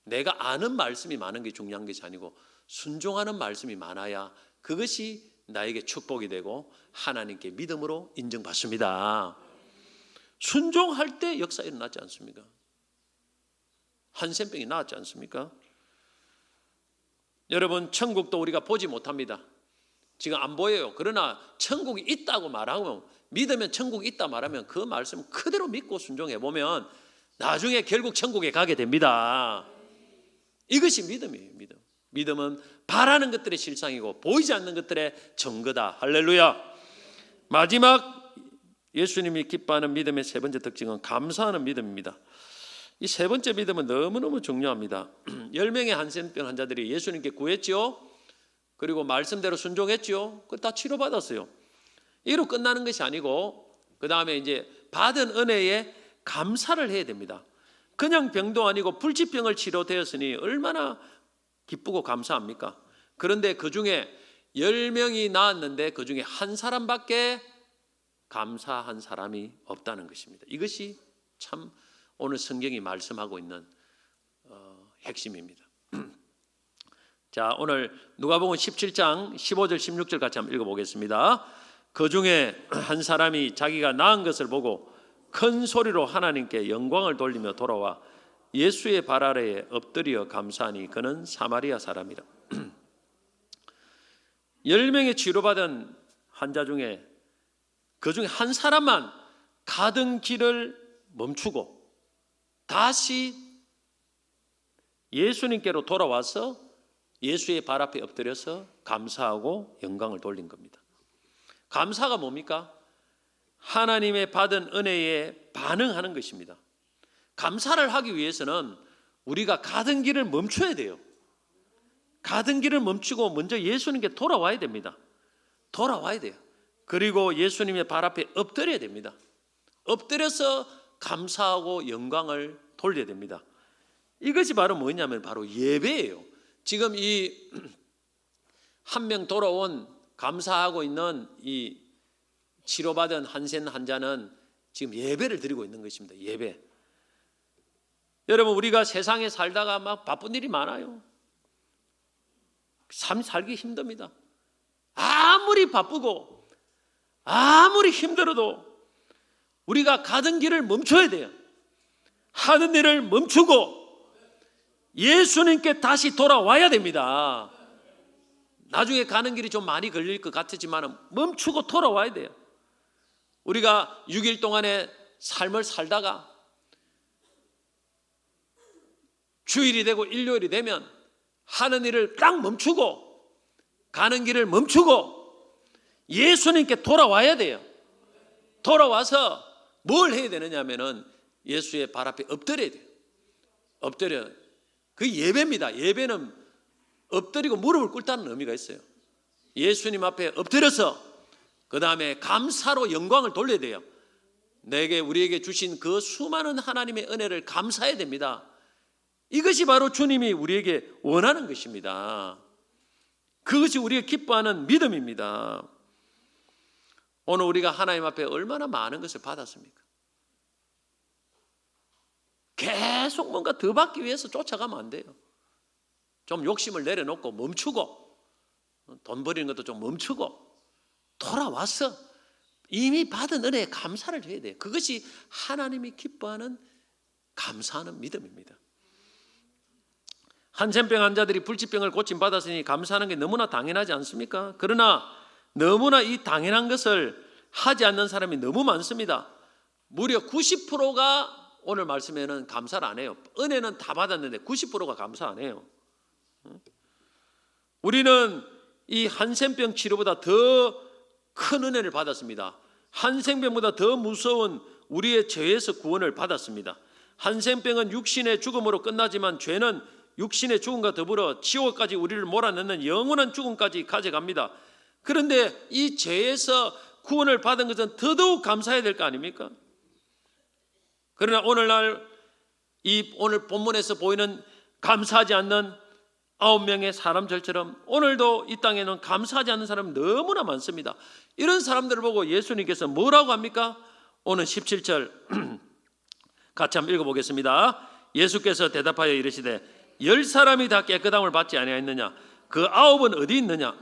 내가 아는 말씀이 많은 게 중요한 것이 아니고 순종하는 말씀이 많아야 그것이 나에게 축복이 되고 하나님께 믿음으로 인정받습니다. 순종할 때 역사 일어나지 않습니까? 한센병이 나았지 않습니까? 여러분 천국도 우리가 보지 못합니다. 지금 안 보여요. 그러나 천국이 있다고 말하면 믿으면 천국이 있다 말하면 그 말씀 그대로 믿고 순종해 보면 나중에 결국 천국에 가게 됩니다. 이것이 믿음이에요. 믿음은 바라는 것들의 실상이고 보이지 않는 것들의 증거다. 할렐루야. 마지막 예수님이 기뻐하는 믿음의 세 번째 특징은 감사하는 믿음입니다. 이 세 번째 믿음은 너무너무 중요합니다. 10명의 한센병 환자들이 예수님께 구했죠. 그리고 말씀대로 순종했죠. 그거 다 치료받았어요. 이로 끝나는 것이 아니고 그 다음에 이제 받은 은혜에 감사를 해야 됩니다. 그냥 병도 아니고 불치병을 치료되었으니 얼마나 기쁘고 감사합니까? 그런데 그 중에 10명이 나았는데 그 중에 한 사람밖에 감사한 사람이 없다는 것입니다. 이것이 참 오늘 성경이 말씀하고 있는 핵심입니다. 자, 오늘 누가복음 17장 15절 16절 같이 한번 읽어보겠습니다. 그 중에 한 사람이 자기가 나은 것을 보고 큰 소리로 하나님께 영광을 돌리며 돌아와 예수의 발 아래에 엎드려 감사하니 그는 사마리아 사람이라. 10명의 치료받은 환자 중에 그 중에 한 사람만 가던 길을 멈추고 다시 예수님께로 돌아와서 예수의 발 앞에 엎드려서 감사하고 영광을 돌린 겁니다. 감사가 뭡니까? 하나님의 받은 은혜에 반응하는 것입니다. 감사를 하기 위해서는 우리가 가던 길을 멈춰야 돼요. 가던 길을 멈추고 먼저 예수님께 돌아와야 됩니다. 돌아와야 돼요. 그리고 예수님의 발 앞에 엎드려야 됩니다. 엎드려서 감사하고 영광을 돌려야 됩니다. 이것이 바로 뭐냐면 바로 예배예요. 지금 이 한 명 돌아온 감사하고 있는 이 치료받은 한센 환자는 지금 예배를 드리고 있는 것입니다. 예배. 여러분, 우리가 세상에 살다가 막 바쁜 일이 많아요. 삶 살기 힘듭니다. 아무리 바쁘고 아무리 힘들어도 우리가 가던 길을 멈춰야 돼요. 하는 일을 멈추고 예수님께 다시 돌아와야 됩니다. 나중에 가는 길이 좀 많이 걸릴 것 같지만 멈추고 돌아와야 돼요. 우리가 6일 동안의 삶을 살다가 주일이 되고 일요일이 되면 하는 일을 딱 멈추고 가는 길을 멈추고 예수님께 돌아와야 돼요. 돌아와서 뭘 해야 되느냐 하면은 예수의 발 앞에 엎드려야 돼요. 엎드려. 그 예배입니다. 예배는 엎드리고 무릎을 꿇다는 의미가 있어요. 예수님 앞에 엎드려서 그 다음에 감사로 영광을 돌려야 돼요. 우리에게 주신 그 수많은 하나님의 은혜를 감사해야 됩니다. 이것이 바로 주님이 우리에게 원하는 것입니다. 그것이 우리가 기뻐하는 믿음입니다. 오늘 우리가 하나님 앞에 얼마나 많은 것을 받았습니까? 계속 뭔가 더 받기 위해서 쫓아가면 안 돼요. 좀 욕심을 내려놓고 멈추고 돈 버리는 것도 좀 멈추고 돌아와서 이미 받은 은혜에 감사를 해야 돼요. 그것이 하나님이 기뻐하는 감사하는 믿음입니다. 한센병 환자들이 불치병을 고침받았으니 감사하는 게 너무나 당연하지 않습니까? 그러나 너무나 이 당연한 것을 하지 않는 사람이 너무 많습니다. 무려 90%가 오늘 말씀에는 감사를 안 해요. 은혜는 다 받았는데 90%가 감사 안 해요. 우리는 이 한센병 치료보다 더 큰 은혜를 받았습니다. 한센병보다 더 무서운 우리의 죄에서 구원을 받았습니다. 한센병은 육신의 죽음으로 끝나지만 죄는 육신의 죽음과 더불어 지옥까지 우리를 몰아넣는 영원한 죽음까지 가져갑니다. 그런데 이 죄에서 구원을 받은 것은 더더욱 감사해야 될 거 아닙니까? 그러나 오늘날 오늘 본문에서 보이는 감사하지 않는 9명의 사람들처럼 오늘도 이 땅에는 감사하지 않는 사람이 너무나 많습니다. 이런 사람들을 보고 예수님께서 뭐라고 합니까? 오늘 17절 같이 한번 읽어보겠습니다. 예수께서 대답하여 이르시되 10사람이 다 깨끗함을 받지 아니하였느냐? 그 9은 어디 있느냐?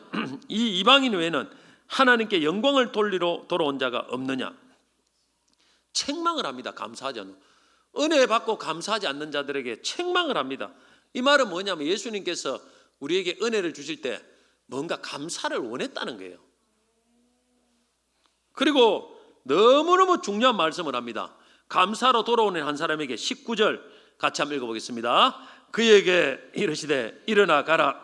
이 이방인 외에는 하나님께 영광을 돌리러 돌아온 자가 없느냐? 책망을 합니다. 감사하지 않는, 은혜 받고 감사하지 않는 자들에게 책망을 합니다. 이 말은 뭐냐면 예수님께서 우리에게 은혜를 주실 때 뭔가 감사를 원했다는 거예요. 그리고 너무너무 중요한 말씀을 합니다. 감사로 돌아오는 한 사람에게 19절 같이 한번 읽어보겠습니다. 그에게 이르시되 일어나 가라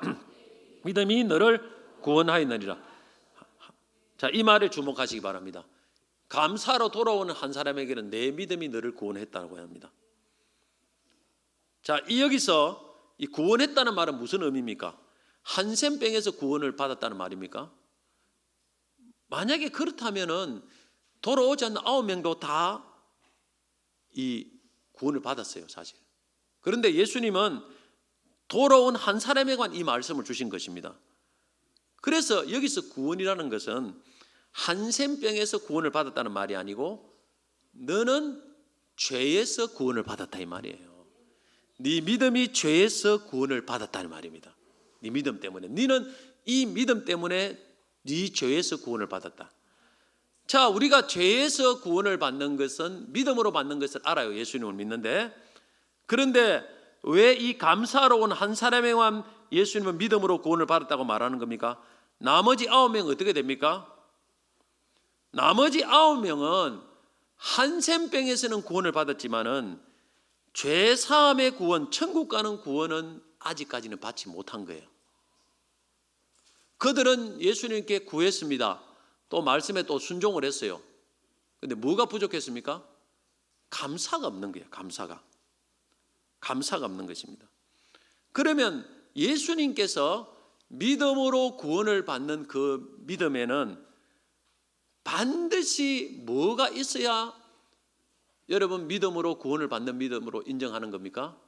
믿음이 너를 구원하였느니라. 자, 이 말에 주목하시기 바랍니다. 감사로 돌아오는 한 사람에게는 내 믿음이 너를 구원했다고 합니다. 자, 여기서 이 구원했다는 말은 무슨 의미입니까? 한센병에서 구원을 받았다는 말입니까? 만약에 그렇다면은 돌아오지 않는 9명도 다 이 구원을 받았어요, 사실. 그런데 예수님은 돌아온 한 사람에게만 이 말씀을 주신 것입니다. 그래서 여기서 구원이라는 것은 한센병에서 구원을 받았다는 말이 아니고 너는 죄에서 구원을 받았다 이 말이에요. 네 믿음이 죄에서 구원을 받았다는 말입니다. 네 믿음 때문에. 너는 이 믿음 때문에 네 죄에서 구원을 받았다. 자, 우리가 죄에서 구원을 받는 것은 믿음으로 받는 것을 알아요. 예수님을 믿는데. 그런데 왜 이 감사로운 한 사람에게만 예수님은 믿음으로 구원을 받았다고 말하는 겁니까? 나머지 9명은 어떻게 됩니까? 나머지 9명은 한센병에서는 구원을 받았지만은 죄 사함의 구원, 천국 가는 구원은 아직까지는 받지 못한 거예요. 그들은 예수님께 구했습니다. 또 말씀에 또 순종을 했어요. 근데 뭐가 부족했습니까? 감사가 없는 거예요. 감사가 없는 것입니다. 그러면 예수님께서 믿음으로 구원을 받는 그 믿음에는 반드시 뭐가 있어야 여러분 믿음으로 구원을 받는 믿음으로 인정하는 겁니까?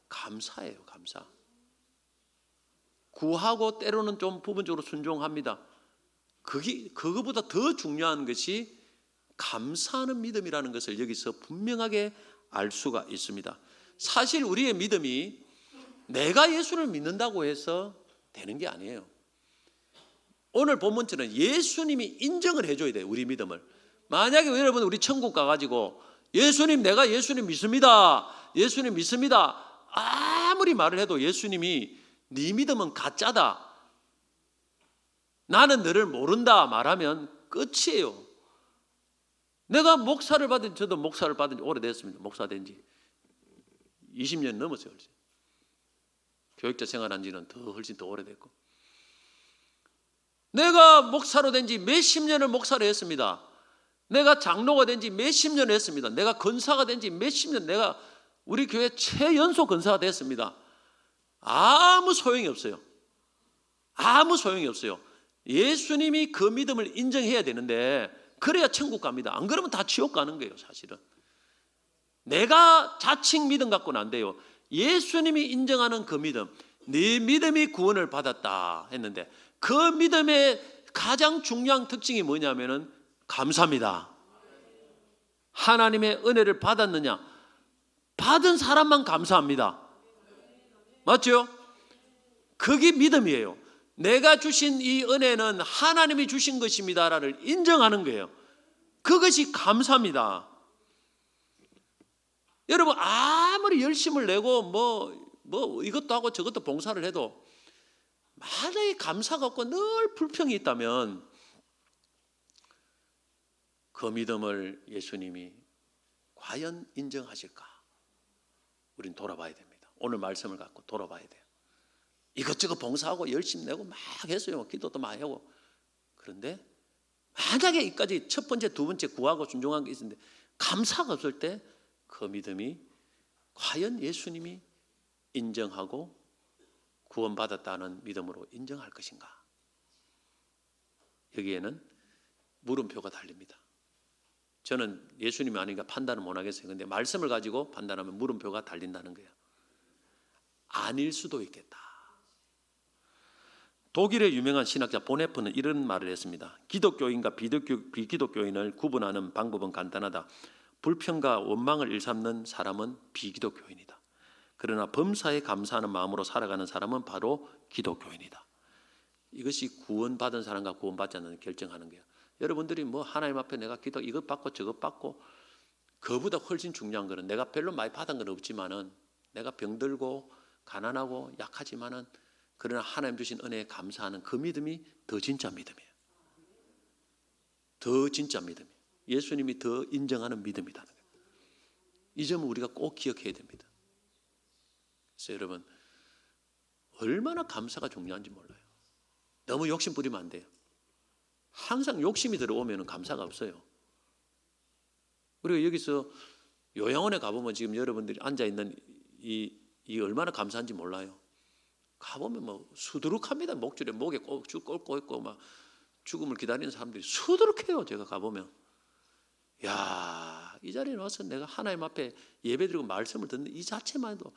감사예요. 감사. 구하고 때로는 좀 부분적으로 순종합니다. 그거보다 더 중요한 것이 감사하는 믿음이라는 것을 여기서 분명하게 알 수가 있습니다. 사실 우리의 믿음이 내가 예수를 믿는다고 해서 되는 게 아니에요. 오늘 본문처럼 예수님이 인정을 해줘야 돼요. 우리 믿음을. 만약에 여러분 우리 천국 가가지고 예수님 내가 예수님 믿습니다. 예수님 믿습니다. 아무리 말을 해도 예수님이 네 믿음은 가짜다. 나는 너를 모른다 말하면 끝이에요. 내가 목사를 받은 저도 목사를 받은 지 오래됐습니다. 목사 된 지 20년 넘었어요. 교육자 생활한 지는 훨씬 더 오래됐고 내가 목사로 된 지 몇십 년을 목사를 했습니다. 내가 장로가 된 지 몇십 년을 했습니다. 내가 권사가 된 지 몇십 년 내가 우리 교회 최연소 권사가 됐습니다. 아무 소용이 없어요. 아무 소용이 없어요. 예수님이 그 믿음을 인정해야 되는데 그래야 천국 갑니다. 안 그러면 다 지옥 가는 거예요. 사실은 내가 자칭 믿음 갖고는 안 돼요. 예수님이 인정하는 그 믿음, 네 믿음이 구원을 받았다 했는데 그 믿음의 가장 중요한 특징이 뭐냐면은 감사합니다. 하나님의 은혜를 받았느냐? 받은 사람만 감사합니다. 맞죠? 그게 믿음이에요. 내가 주신 이 은혜는 하나님이 주신 것입니다를 인정하는 거예요. 그것이 감사입니다. 여러분 아무리 열심을 내고 뭐 이것도 하고 저것도 봉사를 해도 만약에 감사가 없고 늘 불평이 있다면 그 믿음을 예수님이 과연 인정하실까? 우린 돌아봐야 됩니다. 오늘 말씀을 갖고 돌아봐야 돼요. 이것저것 봉사하고 열심히 내고 막 했어요. 기도도 많이 하고. 그런데 만약에 이까지 첫 번째, 두 번째 구하고 순종한 게 있는데 감사가 없을 때 그 믿음이 과연 예수님이 인정하고 구원받았다는 믿음으로 인정할 것인가? 여기에는 물음표가 달립니다. 저는 예수님이 아닌가 판단을 못 하겠어요. 그런데 말씀을 가지고 판단하면 물음표가 달린다는 거예요. 아닐 수도 있겠다. 독일의 유명한 신학자 보네프는 이런 말을 했습니다. 기독교인과 비기독교인을 구분하는 방법은 간단하다. 불평과 원망을 일삼는 사람은 비기독교인이다. 그러나 범사에 감사하는 마음으로 살아가는 사람은 바로 기독교인이다. 이것이 구원받은 사람과 구원받지 않는 결정하는 거예요. 여러분들이 뭐 하나님 앞에 내가 기도 이것 받고 저것 받고 그보다 훨씬 중요한 거는 내가 별로 많이 받은 건 없지만은 내가 병들고 가난하고 약하지만은 그러나 하나님 주신 은혜에 감사하는 그 믿음이 더 진짜 믿음이에요. 더 진짜 믿음이에요. 예수님이 더 인정하는 믿음이라는 거예요. 이 점을 우리가 꼭 기억해야 됩니다. 그래서 여러분 얼마나 감사가 중요한지 몰라요. 너무 욕심 부리면 안 돼요. 항상 욕심이 들어오면 감사가 없어요. 우리가 여기서 요양원에 가보면 지금 여러분들이 앉아있는 이 이 얼마나 감사한지 몰라요. 가보면 뭐 수두룩합니다. 목줄에 목에 쭉 꽂고 있고 막 죽음을 기다리는 사람들이 수두룩해요. 제가 가보면. 야, 이 자리에 와서 내가 하나님 앞에 예배드리고 말씀을 듣는 이 자체만도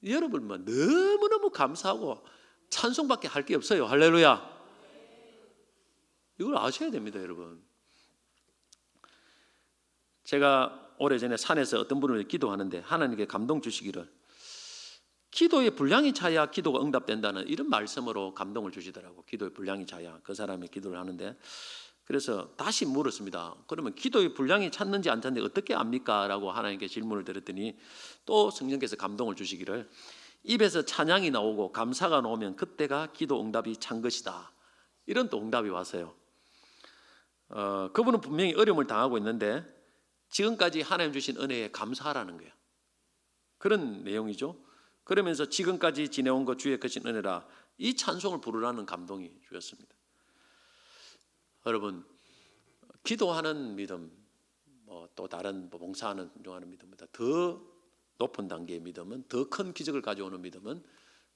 여러분 뭐 너무너무 감사하고 찬송밖에 할 게 없어요. 할렐루야. 이걸 아셔야 됩니다, 여러분. 제가 오래전에 산에서 어떤 분을 기도하는데 하나님께 감동 주시기를 기도의 분량이 차야 기도가 응답된다는 이런 말씀으로 감동을 주시더라고. 기도의 분량이 차야 그 사람이 기도를 하는데, 그래서 다시 물었습니다. 그러면 기도의 분량이 찼는지 안 찼는지 어떻게 압니까? 라고 하나님께 질문을 드렸더니 또 성령께서 감동을 주시기를 입에서 찬양이 나오고 감사가 나오면 그때가 기도 응답이 찬 것이다. 이런 또 응답이 왔어요. 그분은 분명히 어려움을 당하고 있는데 지금까지 하나님 주신 은혜에 감사하라는 거예요. 그런 내용이죠. 그러면서 지금까지 지내온 것 주의 크신 은혜라 이 찬송을 부르라는 감동이 주었습니다. 여러분, 기도하는 믿음, 또 다른 봉사하는 순종하는 믿음보다 더 높은 단계의 믿음은, 더 큰 기적을 가져오는 믿음은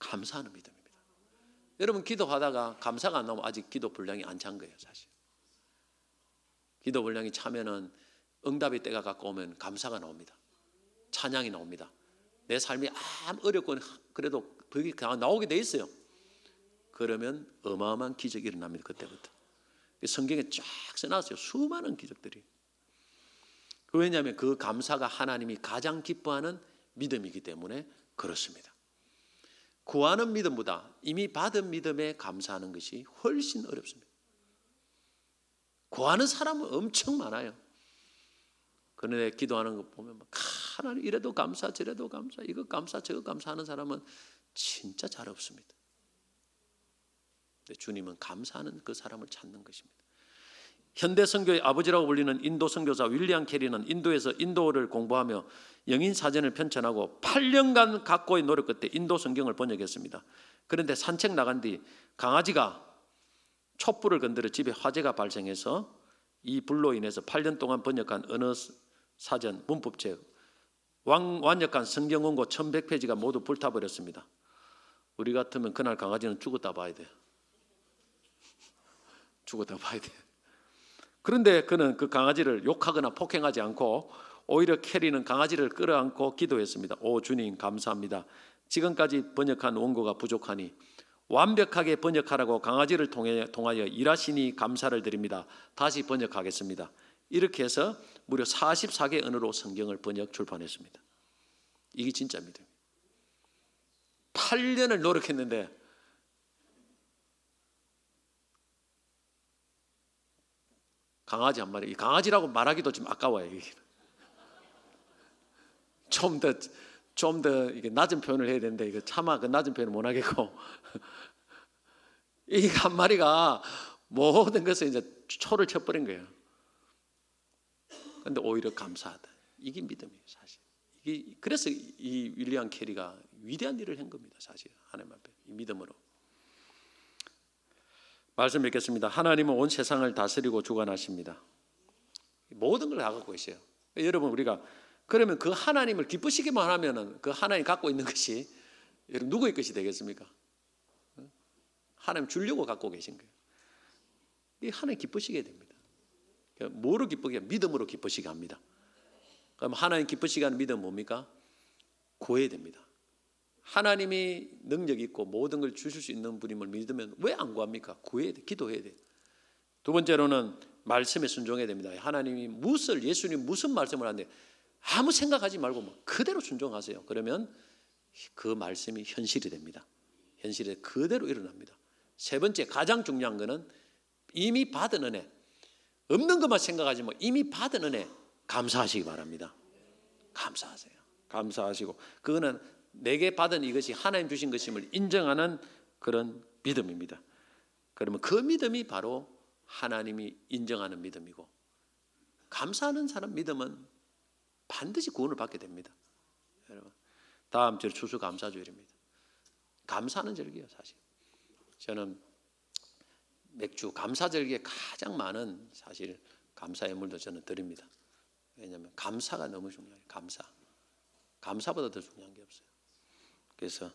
감사하는 믿음입니다. 여러분, 기도하다가 감사가 안 나오면 아직 기도 분량이 안 찬 거예요, 사실. 기도 분량이 차면은 응답의 때가 가까우면 감사가 나옵니다. 찬양이 나옵니다. 내 삶이 아무 어렵고 그래도 그게 나오게 돼 있어요. 그러면 어마어마한 기적이 일어납니다. 그때부터. 성경에 쫙 써놨어요. 수많은 기적들이. 왜냐하면 그 감사가 하나님이 가장 기뻐하는 믿음이기 때문에 그렇습니다. 구하는 믿음보다 이미 받은 믿음에 감사하는 것이 훨씬 어렵습니다. 구하는 사람은 엄청 많아요. 그런데 기도하는 거 보면 막 하나님 이래도 감사 저래도 감사 이거 감사 저거 감사하는 사람은 진짜 잘 없습니다. 근데 주님은 감사하는 그 사람을 찾는 것입니다. 현대 선교의 아버지라고 불리는 인도 선교사 윌리엄 캐리는 인도에서 인도어를 공부하며 영인 사전을 편찬하고 8년간 각고의 노력 끝에 인도 성경을 번역했습니다. 그런데 산책 나간 뒤 강아지가 촛불을 건드려 집에 화재가 발생해서 이 불로 인해서 8년 동안 번역한 언어 사전, 문법책, 완역한 성경 원고 1100페이지가 모두 불타버렸습니다. 우리 같으면 그날 강아지는 죽었다 봐야 돼요. 죽었다 봐야 돼요. 그런데 그는 그 강아지를 욕하거나 폭행하지 않고 오히려 캐리는 강아지를 끌어안고 기도했습니다. 오 주님 감사합니다. 지금까지 번역한 원고가 부족하니 완벽하게 번역하라고 강아지를 통하여 일하시니 감사를 드립니다. 다시 번역하겠습니다. 이렇게 해서 무려 44개 언어로 성경을 번역 출판했습니다. 이게 진짜 믿음이에요. 8년을 노력했는데 강아지 한 마리, 강아지라고 말하기도 좀 아까워요. 좀 더 이게 낮은 표현을 해야 되는데 이거 차마 그 낮은 표현을 못 하겠고 이 한 마리가 모든 것을 이제 초를 쳐버린 거예요. 그런데 오히려 감사하다. 이게 믿음이에요, 사실. 그래서 이 윌리엄 캐리가 위대한 일을 한 겁니다, 사실. 하나님 앞에 이 믿음으로. 말씀 읽겠습니다. 하나님은 온 세상을 다스리고 주관하십니다. 모든 걸 다 갖고 계세요. 여러분 우리가 그러면 그 하나님을 기쁘시기만 하면은 그 하나님 갖고 있는 것이 여러분 누구의 것이 되겠습니까? 하나님 주려고 갖고 계신 거예요. 이 하나님 기쁘시게 됩니다. 뭐로 기쁘게? 믿음으로 기쁘시게 합니다. 그럼 하나님 기쁘시게 하는 믿음은 뭡니까? 구해야 됩니다. 하나님이 능력 있고 모든 걸 주실 수 있는 분임을 믿으면 왜 안 구합니까? 구해야 돼. 기도해야 돼. 두 번째로는 말씀에 순종해야 됩니다. 하나님이 예수님 무슨 말씀을 하는데 아무 생각하지 말고 뭐 그대로 순종하세요. 그러면 그 말씀이 현실이 됩니다. 현실에 그대로 일어납니다. 세 번째 가장 중요한 거는 이미 받은 은혜. 없는 것만 생각하지 뭐 이미 받은 은혜 감사하시기 바랍니다. 감사하세요. 감사하시고 그거는 내게 받은 이것이 하나님 주신 것임을 인정하는 그런 믿음입니다. 그러면 그 믿음이 바로 하나님이 인정하는 믿음이고 감사하는 사람 믿음은 반드시 구원을 받게 됩니다. 여러분 다음 절 추수감사주일입니다. 감사하는 절기예요, 사실. 저는 맥주 감사절기에 가장 많은 사실 감사의 물도 저는 드립니다. 왜냐하면 감사가 너무 중요해요. 감사보다 더 중요한 게 없어요. 그래서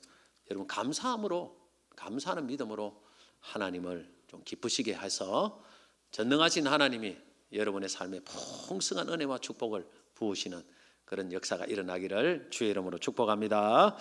여러분 감사하는 믿음으로 하나님을 좀 기쁘시게 해서 전능하신 하나님이 여러분의 삶에 풍성한 은혜와 축복을 부으시는 그런 역사가 일어나기를 주의 이름으로 축복합니다.